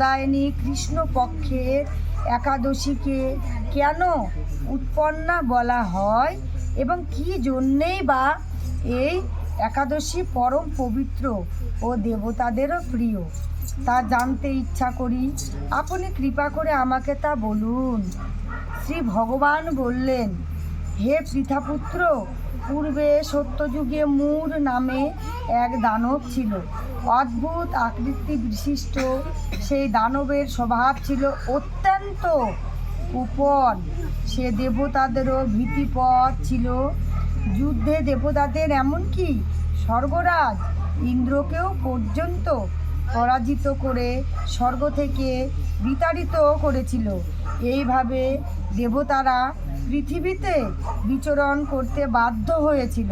দায়নী কৃষ্ণপক্ষের একাদশীকে কেন উৎপন্না বলা হয় এবং কি জন্যেই বা এই একাদশী পরম পবিত্র ও দেবতাদেরও প্রিয় তা জানতে ইচ্ছা করি। আপনি কৃপা করে আমাকে তা বলুন। শ্রী ভগবান বললেন, হে পৃথাপুত্র, পূর্বে সত্যযুগে মূর নামে এক দানব ছিল। অদ্ভুত আকৃতি বিশিষ্ট সেই দানবের স্বভাব ছিল অত্যন্ত উপর। সে দেবতাদেরও ভীতিপদ ছিল। যুদ্ধে দেবতাদের এমনকি স্বর্গরাজ ইন্দ্রকেও পর্যন্ত পরাজিত করে স্বর্গ থেকে বিতাড়িত করেছিল। এইভাবে দেবতারা পৃথিবীতে বিচরণ করতে বাধ্য হয়েছিল।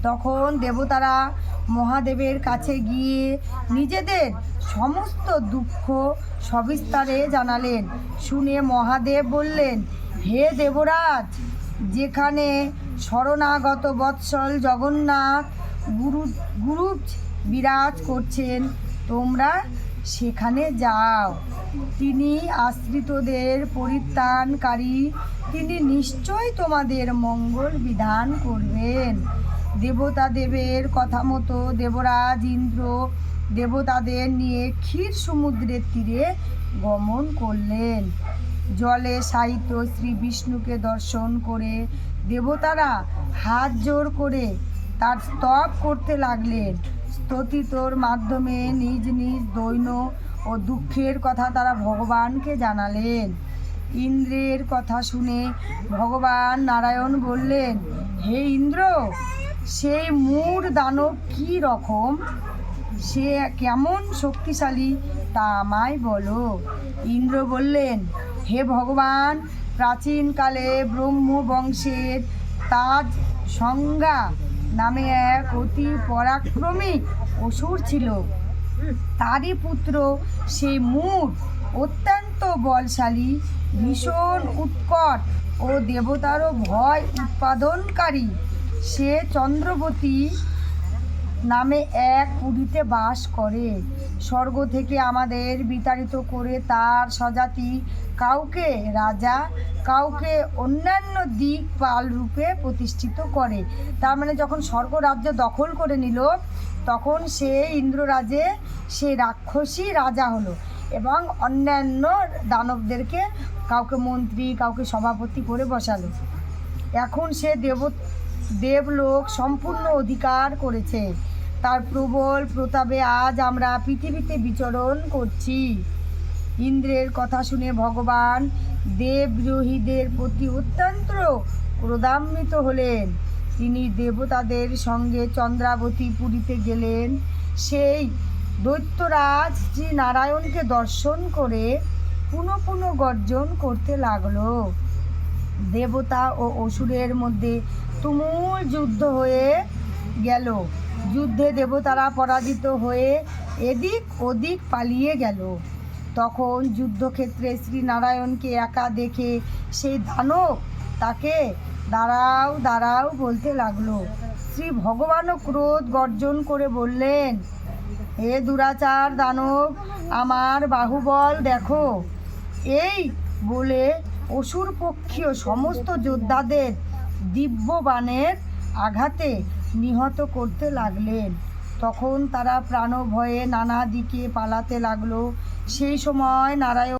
তখন দেবতারা মহাদেবের কাছে গিয়ে নিজেদের সমস্ত দুঃখ সবিস্তারে জানালেন। শুনে মহাদেব বললেন, হে দেবরাজ, যেখানে শরণাগত বৎসল জগন্নাথ গুরুজ বিরাজ করছেন, তোমরা সেখানে যাও। তিনি আশ্রিতদের পরিত্রাণকারী, তিনি নিশ্চয় তোমাদের মঙ্গল বিধান করবেন। দেবতাদেবের কথা মতো দেবরাজ ইন্দ্র দেবতাদের নিয়ে ক্ষীর সমুদ্রের তীরে গমন করলেন। জলে শায়িত শ্রী বিষ্ণুকে দর্শন করে দেবতারা হাত জোড় করে তার স্তব করতে লাগলেন। স্তুতির মাধ্যমে নিজ নিজ দৈন্য ও দুঃখের কথা তারা ভগবানকে জানালেন। ইন্দ্রের কথা শুনে ভগবান নারায়ণ বললেন, হে ইন্দ্র, সেই মূঢ় দানব কী রকম, সে কেমন শক্তিশালী তা আমায় বলো। ইন্দ্র বললেন, হে ভগবান, প্রাচীনকালে ব্রহ্মবংশের তাজ সংজ্ঞা নামে এক অতি পরাক্রমী অসুর ছিল। তারই পুত্র সেই মূঢ় অত্যন্ত বলশালী, ভীষণ উৎকট ও দেবতারও ভয় উৎপাদনকারী। সে চন্দ্রবতী নামে এক পুরীতে বাস করে। স্বর্গ থেকে আমাদের বিতাড়িত করে তার স্বজাতি কাউকে রাজা, কাউকে অন্যান্য দিকপাল রূপে প্রতিষ্ঠিত করে। তার মানে যখন স্বর্গ রাজ্য দখল করে নিল, তখন সে ইন্দ্ররাজে সে রাক্ষসী রাজা হলো এবং অন্যান্য দানবদেরকে কাউকে মন্ত্রী, কাউকে সভাপতি করে বসালো। এখন সে দেবলোক সম্পূর্ণ অধিকার করেছে। তার প্রবল প্রতাপে আজ আমরা পৃথিবীতে বিচরণ করছি। ইন্দ্রের কথা শুনে ভগবান দেববিরোহীদের প্রতি অত্যন্ত ক্রোধান্বিত হলেন। তিনি দেবতাদের সঙ্গে চন্দ্রাবতী পুরীতে গেলেন। সেই দৈত্যরাজ শ্রী নারায়ণকে দর্শন করে পুনঃ পুনঃ গর্জন করতে লাগলো। দেবতা ও অসুরের মধ্যে তুমুল যুদ্ধ হয়ে গেল। যুদ্ধে দেবতারা পরাজিত হয়ে এদিক ওদিক পালিয়ে গেল। তখন যুদ্ধক্ষেত্রে শ্রী নারায়ণকে একা দেখে সেই দানব তাকে দাঁড়াও দাঁড়াও বলতে লাগলো। শ্রী ভগবানও ক্রোধ গর্জন করে বললেন, হে দুরাচার দানব, আমার বাহুবল দেখো। এই বলে অসুর পক্ষীয় সমস্ত যোদ্ধাদের দিব্য বাণের আঘাতে নিহত করতে লাগলেন। তখন তারা প্রাণভয়ে নানা দিকে পালাতে লাগলো। সেই সময় নারায়ণ